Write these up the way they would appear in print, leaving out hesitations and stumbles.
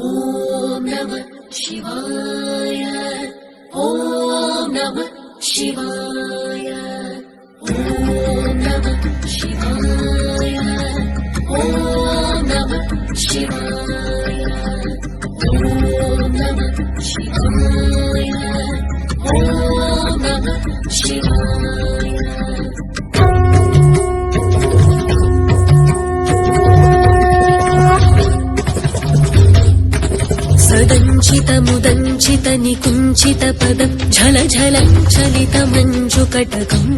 ॐ नमः शिवाय। ॐ नमः शिवाय। ॐ नमः शिवाय। ॐ नमः शिवाय। ॐ नमः शिवाय। ॐ नमः शिवाय। सदञ्चितमुदञ्चित निकुञ्चित पदं झल झलञ्चलित मञ्जुकटकम्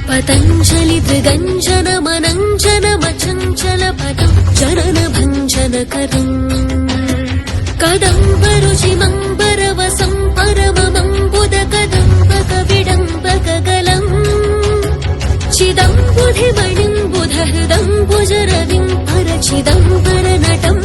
पतञ्जलि मृगञ्जन मनञ्जन मचञ्चल पदं जनन भञ्जनकरम् कदम्बरुचिमम्बरवसं परममम्बुद कदम्बक विडम्बकगलम् चिदम्बुधिमणिम्बुधहृदम्बुजरविं परचिदम्बरनटम्